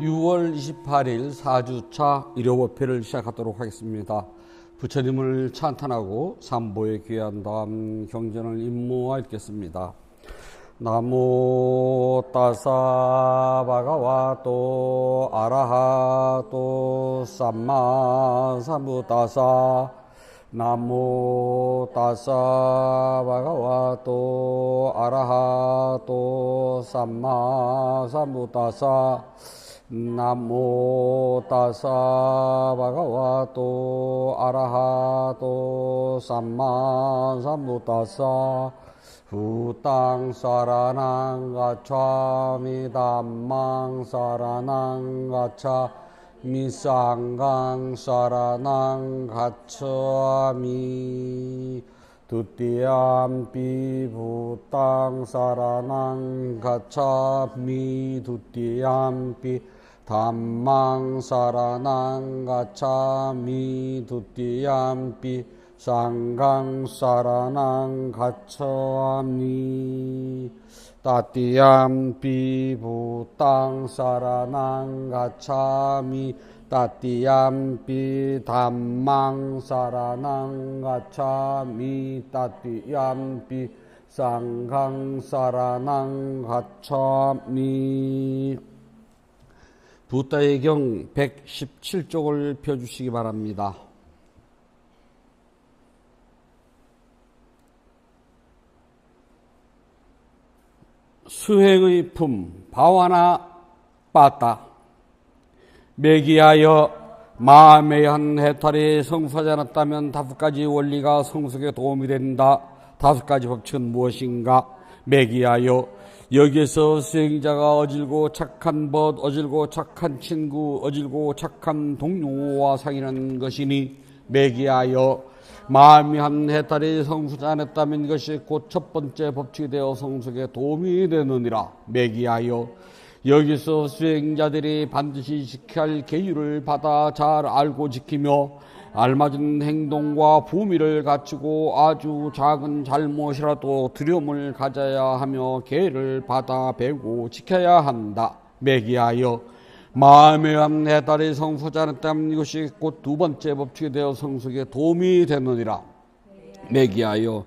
6월 28일 4주차 일요법회를 시작하도록 하겠습니다. 부처님을 찬탄하고 삼보에 귀한 다음 경전을 임모하 읽겠습니다. 나모 따사 바가와또 아라하또 삼마 삼부따사 나모 따사 바가와또 아라하또 삼마 삼부따사 나모 따사 바가와또 아라하또 삼마 삼부따사 후땅 사라낭 가차미 담망 사라낭 가차 미상강 사라낭 가차미 두띠암피 부땅 사라낭 가차미 두띠암피 담망 사라낭 가차미 두띠암피 상강 사라낭 가차미 따띠암피 부땅 사라낭 가차미 따띠암피 담망 사라낭 가차미 따띠암피 상강 사라낭 가차미. 부따의 경 117쪽을 펴주시기 바랍니다. 수행의 품 바와나 빠따 매기하여 마음의 한 해탈이 성수하지 않았다면 5가지 원리가 성숙에 도움이 된다. 5가지 법칙은 무엇인가? 매기하여 여기에서 수행자가 어질고 착한 벗, 어질고 착한 친구, 어질고 착한 동료와 사귀는 것이니 매기하여 마음이 한 해탈이 성수지 않았다면 이것이 곧 첫 번째 법칙이 되어 성숙에 도움이 되느니라. 매기하여 여기서 수행자들이 반드시 지켜야 할 계율을 받아 잘 알고 지키며 알맞은 행동과 부미를 갖추고 아주 작은 잘못이라도 두려움을 가져야 하며 계율을 받아 배우고 지켜야 한다. 매기하여 마음의 한 해탈이 성수지 않았다면 이것이 곧 2번째 법칙이 되어 성숙에 도움이 되느니라. 매기하여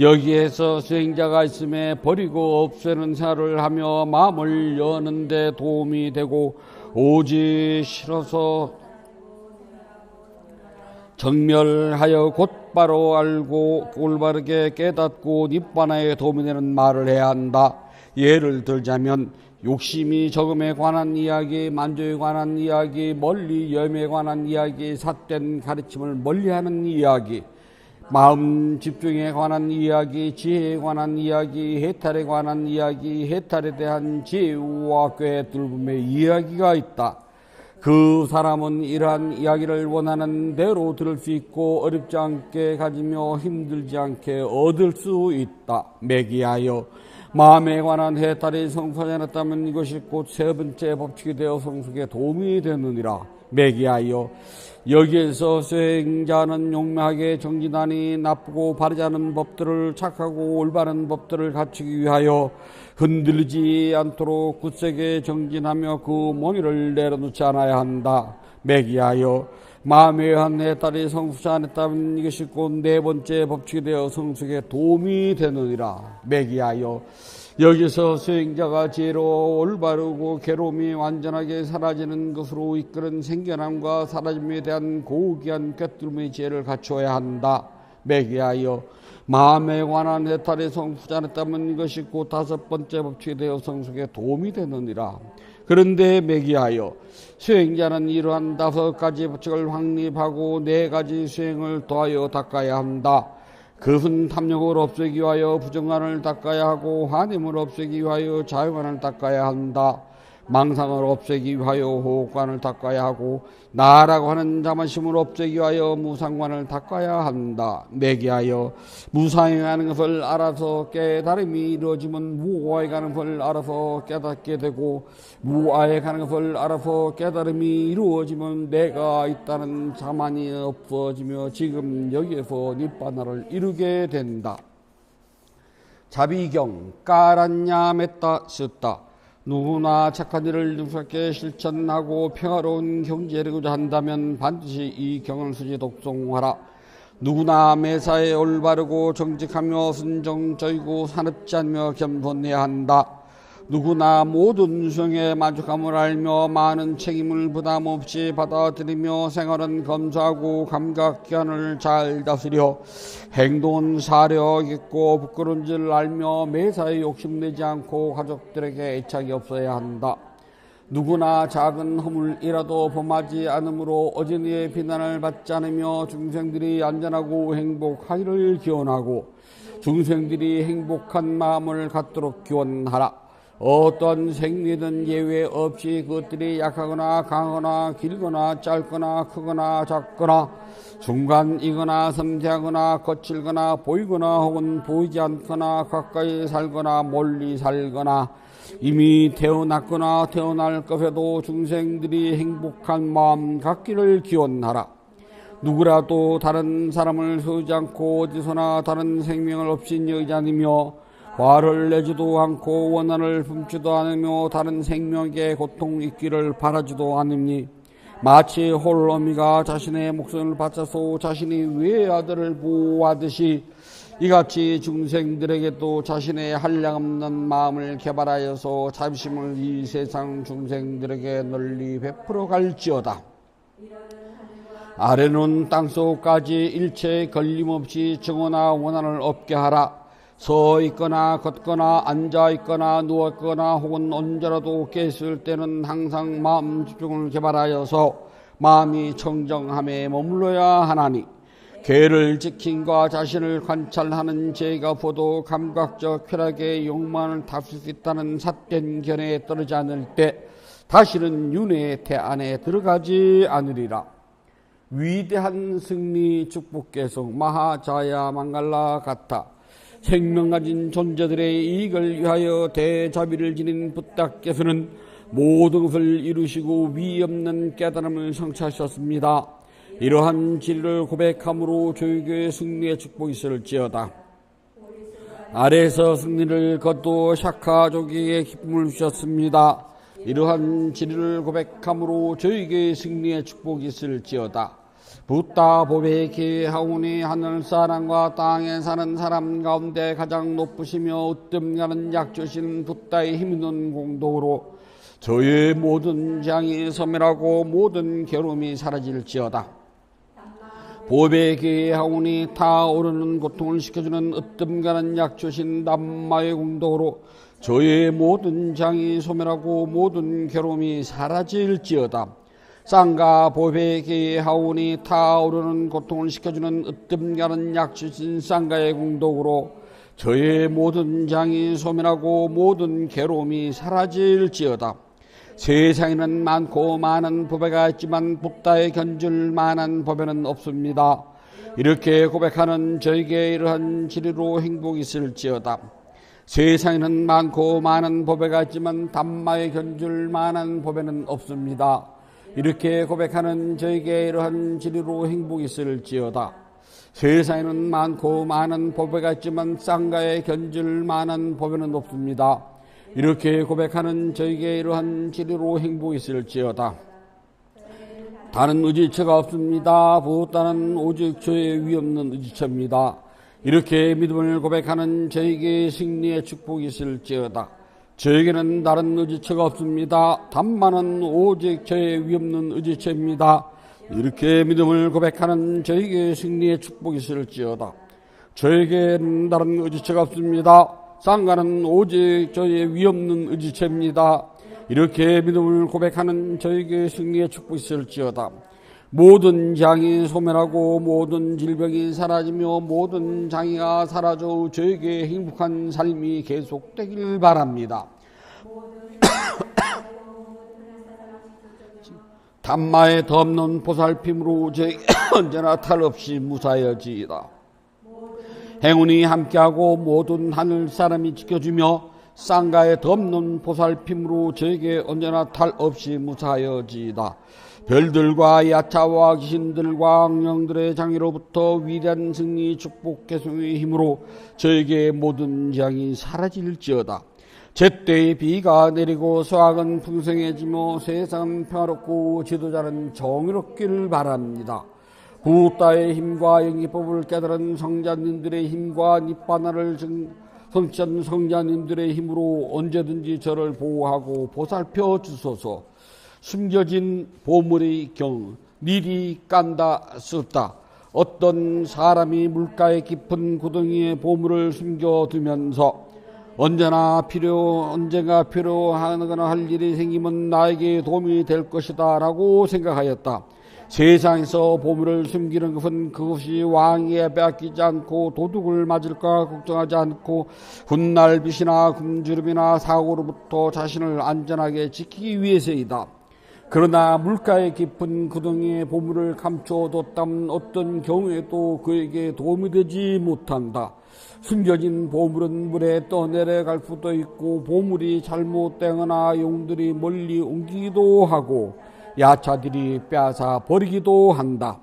여기에서 수행자가 있음에 버리고 없애는 생활을 하며 마음을 여는 데 도움이 되고 오지 싫어서 정멸하여 곧바로 알고 올바르게 깨닫고 니bbāna에 도움이 되는 말을 해야 한다. 예를 들자면 욕심이 적음에 관한 이야기, 만족에 관한 이야기, 멀리 염에 관한 이야기, 삿된 가르침을 멀리하는 이야기, 마음 집중에 관한 이야기, 지혜에 관한 이야기, 해탈에 관한 이야기, 해탈에 대한 지혜와 꿰뚫음의 이야기가 있다. 그 사람은 이러한 이야기를 원하는 대로 들을 수 있고 어렵지 않게 가지며 힘들지 않게 얻을 수 있다. 매기하여 마음에 관한 해탈이 성수하지 않았다면 이것이 곧 3번째 법칙이 되어 성숙에 도움이 되느니라. 매기하여 여기에서 수행자는 용맹하게 정진하니 나쁘고 바르지 않은 법들을 착하고 올바른 법들을 갖추기 위하여 흔들리지 않도록 굳세게 정진하며 그 몽이를 내려놓지 않아야 한다. 매기하여 마음에 한 해탈이 성숙하지 않았다면 이것이 곧 4번째 법칙이 되어 성숙에 도움이 되느니라. 매기하여 여기서 수행자가 지혜로 올바르고 괴로움이 완전하게 사라지는 것으로 이끄는 생겨남과 사라짐에 대한 고귀한 꿰뚫음의 지혜를 갖추어야 한다. 매기하여 마음에 관한 해탈이 성숙하지 않았다면 이것이 곧 5번째 법칙이 되어 성숙에 도움이 되느니라. 그런데 매기하여 수행자는 이러한 5가지 법칙을 확립하고 4가지 수행을 더하여 닦아야 한다. 그것은 탐욕을 없애기 위하여 부정관을 닦아야 하고 환임을 없애기 위하여 자유관을 닦아야 한다. 망상을 없애기 위하여 호흡관을 닦아야 하고 나라고 하는 자만심을 없애기 위하여 무상관을 닦아야 한다. 매기하여 무상에 가는 것을 알아서 깨달음이 이루어지면 무아에 가는 것을 알아서 깨닫게 되고 무아에 가는 것을 알아서 깨달음이 이루어지면 내가 있다는 자만이 없어지며 지금 여기에서 니bbāna를 이루게 된다. 자비경 까란냐 맸다 쓰다 누구나 착한 일을 능숙하게 실천하고 평화로운 경제를 이루고자 한다면 반드시 이 경을 독송하라. 누구나 매사에 올바르고 정직하며 순종적이고 사납지 않으며 겸손해야 한다. 누구나 모든 수용에 만족함을 알며 많은 책임을 부담 없이 받아들이며 생활은 검소하고 감각기관을 잘 다스려 행동은 사력 있고 부끄러운 줄 알며 매사에 욕심내지 않고 가족들에게 애착이 없어야 한다. 누구나 작은 허물이라도 범하지 않으므로 어진이의 비난을 받지 않으며 중생들이 안전하고 행복하기를 기원하고 중생들이 행복한 마음을 갖도록 기원하라. 어떤 생리든 예외 없이 그것들이 약하거나 강하거나 길거나 짧거나 크거나 작거나 중간이거나 섬세하거나 거칠거나 보이거나 혹은 보이지 않거나 가까이 살거나 멀리 살거나 이미 태어났거나 태어날 것에도 중생들이 행복한 마음 갖기를 기원하라. 누구라도 다른 사람을 세우지 않고 어디서나 다른 생명을 없인 여기지 않으며 화를 내지도 않고 원한을 품지도 않으며 다른 생명에게 고통 있기를 바라지도 않으니 마치 홀어미가 자신의 목숨을 바쳐서 자신이 외아들을 보호하듯이 이같이 중생들에게도 자신의 한량없는 마음을 개발하여서 자비심을 이 세상 중생들에게 널리 베풀어 갈지어다. 아래는 땅속까지 일체 걸림없이 정오나 원한을 없게 하라. 서 있거나 걷거나 앉아 있거나 누워 있거나 혹은 언제라도 깨있을 때는 항상 마음 집중을 개발하여서 마음이 청정함에 머물러야 하나니 괴를 지킴과 자신을 관찰하는 죄가 보도 감각적 쾌락의 욕망을 다스릴 수 있다는 삿된 견해에 떨어지지 않을 때 다시는 윤회의 태 안에 들어가지 않으리라. 위대한 승리 축복 계속 마하자야 망갈라 같아 생명 가진 존재들의 이익을 위하여 대자비를 지닌 붓다께서는 모든 것을 이루시고 위없는 깨달음을 성취하셨습니다. 이러한 진리를 고백함으로 조유교의 승리의 축복이 있을지어다. 아래에서 승리를 거두어 샤카족에게 기쁨을 주셨습니다. 이러한 진리를 고백함으로 조유교의 승리의 축복이 있을지어다. 붓다 보배기 하오니 하늘사람과 땅에 사는 사람 가운데 가장 높으시며 으뜸가는 약주신 붓다의 힘있는 공덕으로 저의 모든 장이 섬멸하고 모든 괴로움이 사라질지어다. 보배기 하오니 타오르는 고통을 식혀주는 으뜸가는 약주신 남마의 공덕으로 저의 모든 장이 소멸하고 모든 괴로움이 사라질지어다. 쌍가 보배기 하오니 타오르는 고통을 식혀주는 으뜸가는 약주신 쌍가의 공덕으로 저의 모든 장이 소멸하고 모든 괴로움이 사라질지어다. 세상에는 많고 많은 법회가 있지만 붓다에 견줄 만한 법회는 없습니다. 이렇게 고백하는 저에게 이러한 지리로 행복이 있을지어다. 세상에는 많고 많은 법회가 있지만 담마에 견줄 만한 법회는 없습니다. 이렇게 고백하는 저에게 이러한 지리로 행복이 있을지어다. 세상에는 많고 많은 법회가 있지만 쌍가에 견줄 만한 법회는 없습니다. 이렇게 고백하는 저에게 이러한 지리로 행복이 있을지어다. 다른 의지처가 없습니다. 붓다는 오직 저의 위없는 의지처입니다. 이렇게 믿음을 고백하는 저에게 승리의 축복이 있을지어다. 저에게는 다른 의지처가 없습니다. 담마는 오직 저의 위없는 의지처입니다. 이렇게 믿음을 고백하는 저에게 승리의 축복이 있을지어다. 저에게는 다른 의지처가 없습니다. 쌍가는 오직 저의 위없는 의지처입니다. 이렇게 믿음을 고백하는 저에게 승리의 축복이 있을지어다. 모든 장이 소멸하고 모든 질병이 사라지며 모든 장애가 사라져 저에게 행복한 삶이 계속되길 바랍니다. 담마의 덮는 보살핌으로 저에게 언제나 탈없이 무사여지이다. 행운이 함께하고 모든 하늘 사람이 지켜주며 쌍가의 덮는 보살핌으로 저에게 언제나 탈없이 무사여지이다. 별들과 야차와 귀신들과 악령들의 장애로부터 위대한 승리 축복 계승의 힘으로 저에게 모든 장이 사라질지어다. 제때에 비가 내리고 수확은 풍성해지며 세상은 평화롭고 지도자는 정의롭기를 바랍니다. 부따의 힘과 영기법을 깨달은 성자님들의 힘과 니바나를 성취한 성자님들의 힘으로 언제든지 저를 보호하고 보살펴 주소서. 숨겨진 보물의 경 니리 깐다 쓰다. 어떤 사람이 물가의 깊은 구덩이에 보물을 숨겨두면서 언젠가 필요하거나 할 일이 생기면 나에게 도움이 될 것이다 라고 생각하였다. 세상에서 보물을 숨기는 것은 그것이 왕에게 빼앗기지 않고 도둑을 맞을까 걱정하지 않고 훗날 빛이나 굶주림이나 사고로부터 자신을 안전하게 지키기 위해서이다. 그러나 물가의 깊은 구덩이에 보물을 감춰뒀다면 어떤 경우에도 그에게 도움이 되지 못한다. 숨겨진 보물은 물에 떠내려갈 수도 있고 보물이 잘못되거나 용들이 멀리 옮기기도 하고 야차들이 빼앗아 버리기도 한다.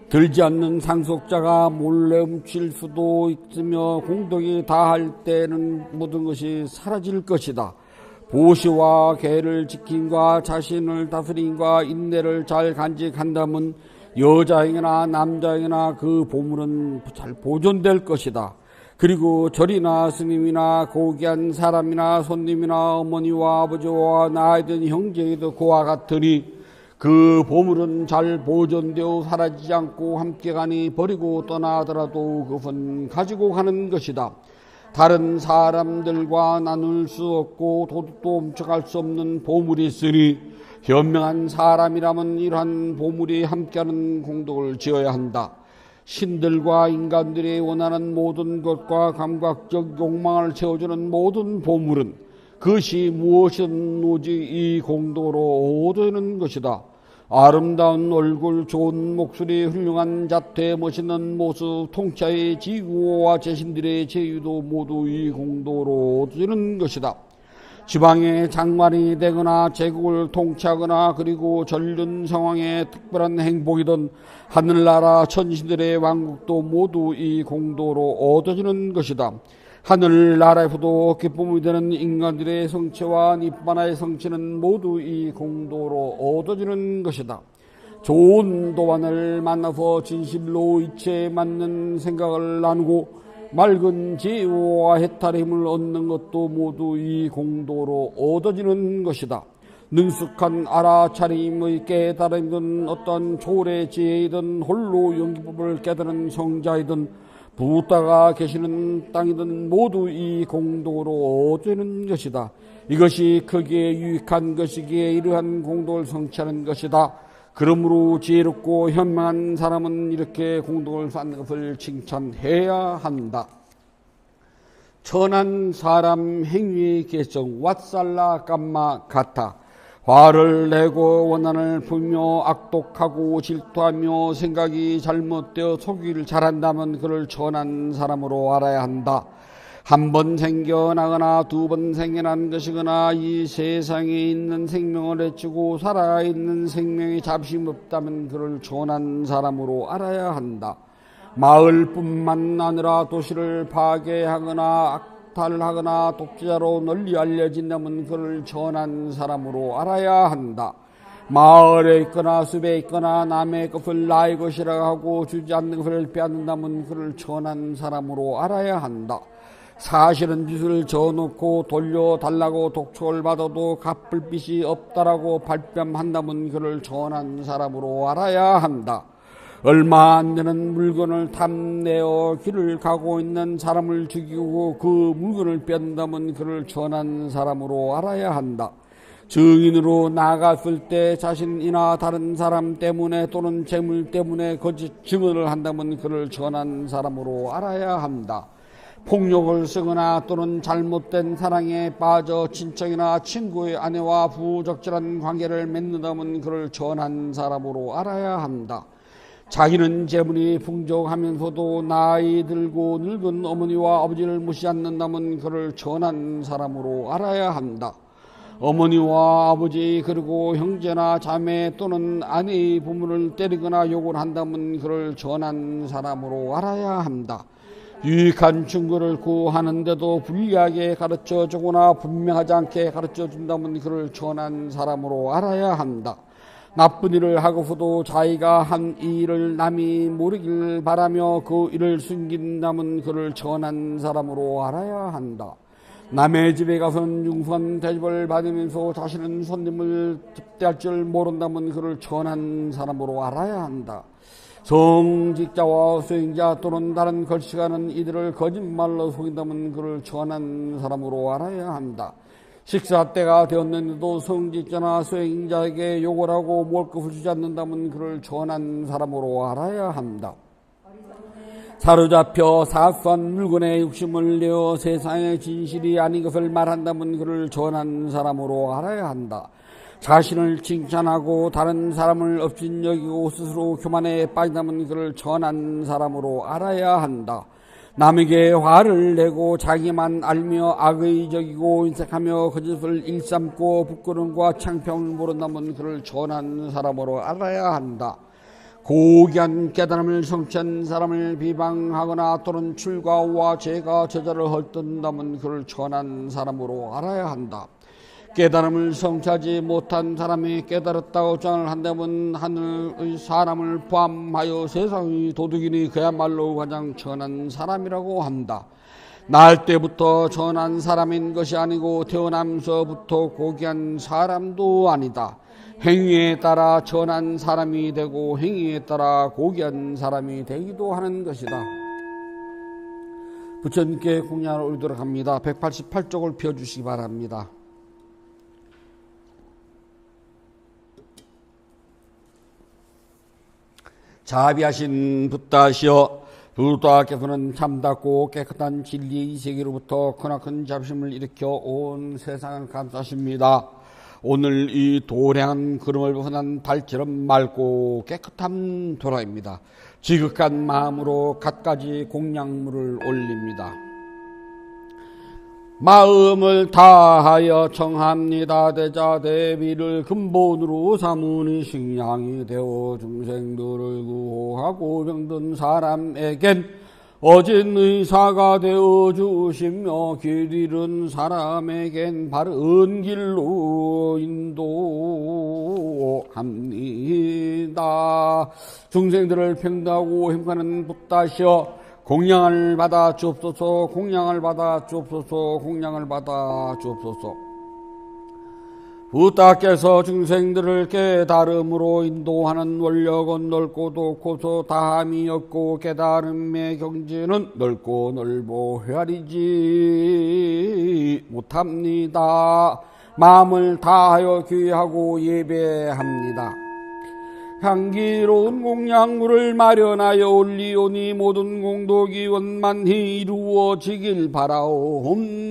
들지 않는 상속자가 몰래 훔칠 수도 있으며 공덕이 다할 때는 모든 것이 사라질 것이다. 보시와 계를 지킴과 자신을 다스림과 인내를 잘 간직한다면 여자에게나 남자에게나 그 보물은 잘 보존될 것이다. 그리고 절이나 스님이나 고귀한 사람이나 손님이나 어머니와 아버지와 나이든 형제에도 그와 같으니 그 보물은 잘 보존되어 사라지지 않고 함께 가니 버리고 떠나더라도 그것은 가지고 가는 것이다. 다른 사람들과 나눌 수 없고 도둑도 훔쳐갈 수 없는 보물이 있으니 현명한 사람이라면 이러한 보물이 함께하는 공덕을 지어야 한다. 신들과 인간들이 원하는 모든 것과 감각적 욕망을 채워주는 모든 보물은 그것이 무엇이든 오직 이 공덕으로 얻어지는 것이다. 아름다운 얼굴, 좋은 목소리, 훌륭한 자태, 멋있는 모습, 통치의 지구와 제신들의 제유도 모두 이 공덕으로 얻어지는 것이다. 지방의 장관이 되거나 제국을 통치하거나 그리고 전륜 상황의 특별한 행복이든 하늘나라 천신들의 왕국도 모두 이 공덕으로 얻어지는 것이다. 하늘나라에서도 기쁨이 되는 인간들의 성취와 니바나의 성취는 모두 이 공덕으로 얻어지는 것이다. 좋은 도반을 만나서 진실로 이치에 맞는 생각을 나누고 맑은 지혜와 해탈의 힘을 얻는 것도 모두 이 공덕으로 얻어지는 것이다. 능숙한 알아차림의 깨달음이든 어떤 초래 지혜이든 홀로 용기법을 깨달은 성자이든 부다가 계시는 땅이든 모두 이 공덕으로 얻어지는 것이다. 이것이 크게 유익한 것이기에 이러한 공덕을 성취하는 것이다. 그러므로 지혜롭고 현명한 사람은 이렇게 공덕을 쌓는 것을 칭찬해야 한다. 천한 사람 행위의 개성 왓살라 깜마 같아. 화를 내고 원한을 풀며 악독하고 질투하며 생각이 잘못되어 속이기를 잘한다면 그를 천한 사람으로 알아야 한다. 한 번 생겨나거나 두 번 생겨난 것이거나 이 세상에 있는 생명을 해치고 살아있는 생명이 잡심 없다면 그를 천한 사람으로 알아야 한다. 마을뿐만 아니라 도시를 파괴하거나 악탈하거나 독재자로 널리 알려진다면 그를 천한 사람으로 알아야 한다. 마을에 있거나 숲에 있거나 남의 것을 나의 것이라 하고 주지 않는 것을 빼앗는다면 그를 천한 사람으로 알아야 한다. 사실은 빚을 져놓고 돌려달라고 독촉을 받아도 갚을 빚이 없다라고 발뺌한다면 그를 천한 사람으로 알아야 한다. 얼마 안 되는 물건을 탐내어 길을 가고 있는 사람을 죽이고 그 물건을 뺏는다면 그를 천한 사람으로 알아야 한다. 증인으로 나갔을 때 자신이나 다른 사람 때문에 또는 재물 때문에 거짓 증언을 한다면 그를 천한 사람으로 알아야 한다. 폭력을 쓰거나 또는 잘못된 사랑에 빠져 친척이나 친구의 아내와 부적절한 관계를 맺는다면 그를 천한 사람으로 알아야 한다. 자기는 재물이 풍족하면서도 나이 들고 늙은 어머니와 아버지를 무시 않는다면 그를 천한 사람으로 알아야 한다. 어머니와 아버지 그리고 형제나 자매 또는 아내의 부모를 때리거나 욕을 한다면 그를 천한 사람으로 알아야 한다. 유익한 증거를 구하는데도 불리하게 가르쳐 주거나 분명하지 않게 가르쳐 준다면 그를 천한 사람으로 알아야 한다. 나쁜 일을 하고서도 자기가 한 이 일을 남이 모르길 바라며 그 일을 숨긴다면 그를 천한 사람으로 알아야 한다. 남의 집에 가서는 융선 대접을 받으면서 자신은 손님을 접대할 줄 모른다면 그를 천한 사람으로 알아야 한다. 성직자와 수행자 또는 다른 걸치가는 이들을 거짓말로 속인다면 그를 천한 사람으로 알아야 한다. 식사 때가 되었는데도 성직자나 수행자에게 욕을 하고 먹을 것을 주지 않는다면 그를 천한 사람으로 알아야 한다. 사로잡혀 사소한 물건에 욕심을 내어 세상의 진실이 아닌 것을 말한다면 그를 천한 사람으로 알아야 한다. 자신을 칭찬하고 다른 사람을 업신여기고 스스로 교만에 빠진다면 그를 천한 사람으로 알아야 한다. 남에게 화를 내고 자기만 알며 악의적이고 인색하며 거짓을 일삼고 부끄러움과 창피함을 모른다면 그를 천한 사람으로 알아야 한다. 고귀한 깨달음을 성취한 사람을 비방하거나 또는 출가와 죄가 저자를 헐뜯는다면 그를 천한 사람으로 알아야 한다. 깨달음을 성취하지 못한 사람이 깨달았다고 주장을 한다면 하늘의 사람을 포함하여 세상의 도둑이니 그야말로 가장 천한 사람이라고 한다. 날 때부터 천한 사람인 것이 아니고 태어나면서부터 고귀한 사람도 아니다. 행위에 따라 천한 사람이 되고 행위에 따라 고귀한 사람이 되기도 하는 것이다. 부처님께 공양을 올리도록 합니다. 188쪽을 펴주시기 바랍니다. 자비하신 붓다시여, 부다께서는 참답고 깨끗한 진리의 세계로부터 크나큰 자비심을 일으켜 온 세상을 감싸십니다. 오늘 이 도량한 구름을 벗어난 달처럼 맑고 깨끗한 도라입니다. 지극한 마음으로 갖가지 공양물을 올립니다. 마음을 다하여 청합니다. 대자 대비를 근본으로 삼으니 식량이 되어 중생들을 구호하고 병든 사람에겐 어진 의사가 되어 주시며 길 잃은 사람에겐 바른 길로 인도합니다. 중생들을 평등하고 행하는 붓다시여, 공양을 받아 주옵소서. 공양을 받아 주옵소서. 공양을 받아 주옵소서. 붓다께서 중생들을 깨달음으로 인도하는 원력은 넓고도 고소 다함이 없고 깨달음의 경지는 넓고 넓어 헤아리지 못합니다. 마음을 다하여 귀하고 예배합니다. 향기로운 공양물을 마련하여 올리오니 모든 공덕이 원만히 이루어지길 바라옵니다.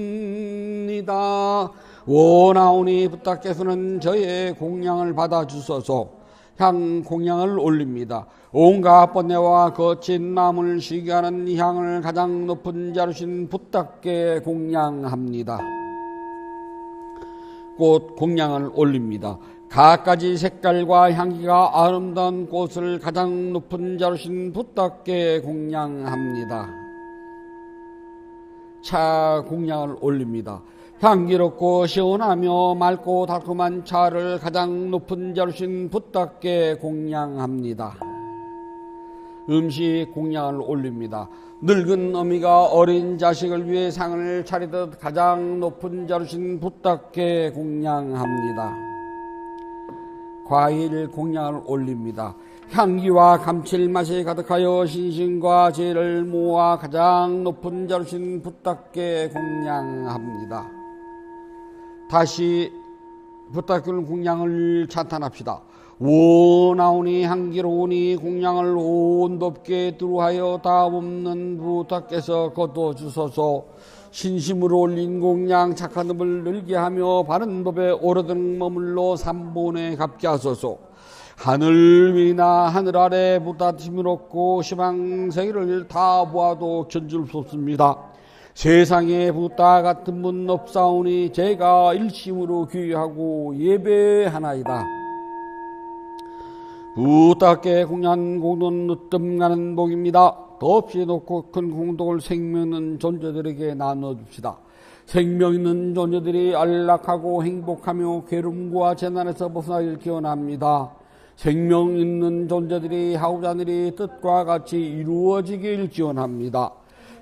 원하오니 붓다께서는 저의 공양을 받아주소서. 향 공양을 올립니다. 온갖 번뇌와 거친 마음을 쉬게 하는 향을 가장 높은 자루신 붓다께 공양합니다. 꽃 공양을 올립니다. 갖가지 색깔과 향기가 아름다운 꽃을 가장 높은 자루신 붓다께 공양합니다. 차 공양을 올립니다. 향기롭고 시원하며 맑고 달콤한 차를 가장 높은 자루신 붓다께 공양합니다. 음식 공양을 올립니다. 늙은 어미가 어린 자식을 위해 상을 차리듯 가장 높은 자루신 붓다께 공양합니다. 과일 공양을 올립니다. 향기와 감칠맛이 가득하여 신신과 죄를 모아 가장 높은 자루신 붓다께 공양합니다. 다시 붓다께 공양을 찬탄합시다. 원하오니 향기로우니 공양을 온덥게 두루하여 다없는 붓다께서 거둬주소서. 신심으로 올린 공양 착한 법을 늘게 하며 바른 법에 오르등 머물러 삼본에 갚게 하소서. 하늘 위나 하늘 아래 붓다심을 얻고 시방세계를 다 보아도 견줄 수 없습니다. 세상에 붓다 같은 분 없사오니 제가 일심으로 귀하고 예배하나이다. 붓다께 공양 공돈 으뜸 가는 복입니다. 더없이 높고 큰 공덕을 생명 있는 존재들에게 나눠줍시다. 생명 있는 존재들이 안락하고 행복하며 괴로움과 재난에서 벗어나길 기원합니다. 생명 있는 존재들이 하고자 하는 일이 뜻과 같이 이루어지길 기원합니다.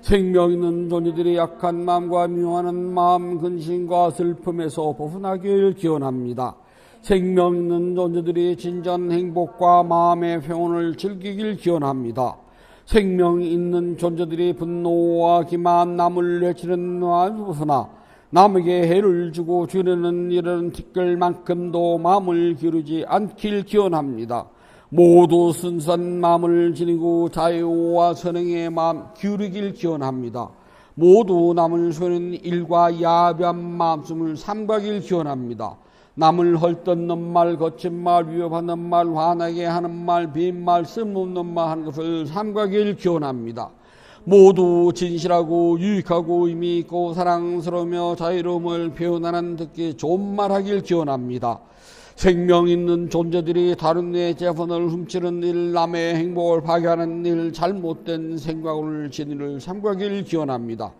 생명 있는 존재들이 약한 마음과 미워하는 마음, 근심과 슬픔에서 벗어나길 기원합니다. 생명 있는 존재들이 진전 행복과 마음의 평온을 즐기길 기원합니다. 생명 있는 존재들이 분노와 기만, 남을 해치는 마음에서 벗어나 남에게 해를 주고 주려는 이런 티끌만큼도 마음을 기르지 않길 기원합니다. 모두 순수한 마음을 지니고 자유와 선행의 마음 기울이길 기원합니다. 모두 남을 속이는 일과 야비한 마음씀을 삼가길 기원합니다. 남을 헐뜯는 말, 거친 말, 위협하는 말, 화나게 하는 말, 빈말, 쓸모없는 말 하는 것을 삼가길 기원합니다. 모두 진실하고 유익하고 의미 있고 사랑스러우며 자유로움을 표현하는 듣기 좋은 말하길 기원합니다. 생명 있는 존재들이 다른 이의 재산을 훔치는 일, 남의 행복을 파괴하는 일, 잘못된 생각을 지니를 삼가길 기원합니다.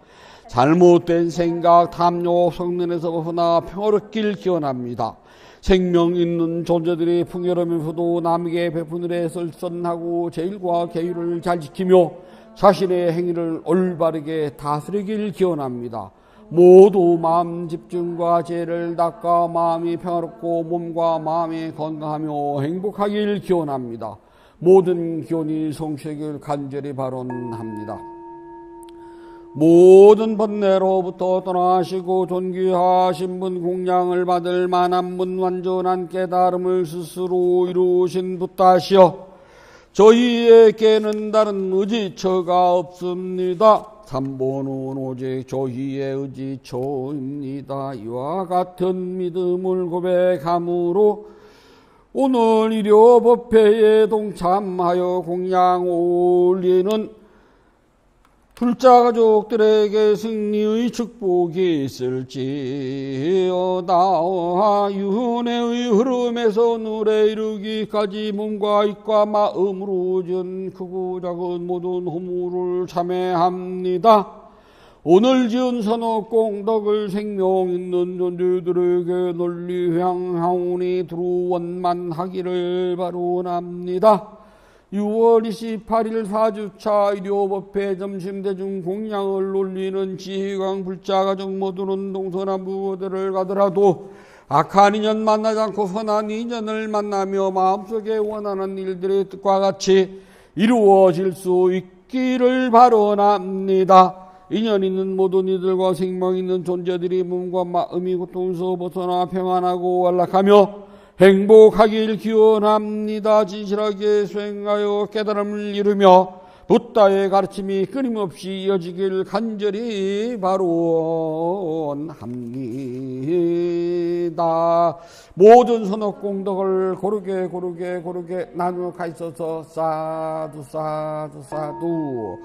잘못된 생각, 탐욕, 성능에서 벗어나 평화롭길 기원합니다. 생명 있는 존재들이 풍요로우면서도 남에게 베푸는 일에 설선하고 제일과 계율을 잘 지키며 자신의 행위를 올바르게 다스리길 기원합니다. 모두 마음 집중과 죄를 닦아 마음이 평화롭고 몸과 마음이 건강하며 행복하길 기원합니다. 모든 기원이 성취되길 간절히 발언합니다. 모든 번뇌로부터 떠나시고 존귀하신 분, 공양을 받을 만한 분, 완전한 깨달음을 스스로 이루신 붓다시여 저희에게는 다른 의지처가 없습니다. 삼보는 오직 저희의 의지처입니다. 이와 같은 믿음을 고백함으로 오늘 일요 법회에 동참하여 공양 올리는 불자가족들에게 승리의 축복이 있을지어다. 유은혜의 흐름에서 눈에 이르기까지 몸과 입과 마음으로 지은 크고 작은 모든 허물을 참회합니다. 오늘 지은 선업 공덕을 생명 있는 존재들에게 널리 향하오니 두루 원만하기를 바라옵니다. 6월 28일 4주차 일요법회 점심대중 공양을 올리는 지휘강 불자가족 모두는 동서남북어들을 가더라도 악한 인연 만나지 않고 선한 인연을 만나며 마음속에 원하는 일들의 뜻과 같이 이루어질 수 있기를 바라옵니다. 인연 있는 모든 이들과 생명 있는 존재들이 몸과 마음이 고통에서 벗어나 평안하고 안락하며 행복하길 기원합니다. 진실하게 수행하여 깨달음을 이루며 붓다의 가르침이 끊임없이 이어지길 간절히 바라옵니다. 모든 선업 공덕을 고르게 나누어 가있어서 사두 사두 사두.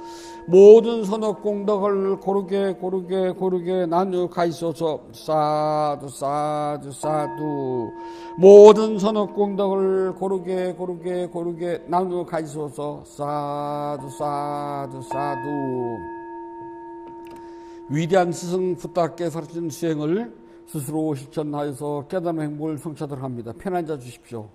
모든 선업 공덕을 고르게 나누어 가있어서 사두 사두 사두. 모든 선업 공덕을 고르게 나누어 가있어서 사두 사두 사두. 위대한 스승 붓다께서 가르친 수행을 스스로 실천하여서 깨달은 행복을 성취하도록 합니다. 편히 앉아 주십시오.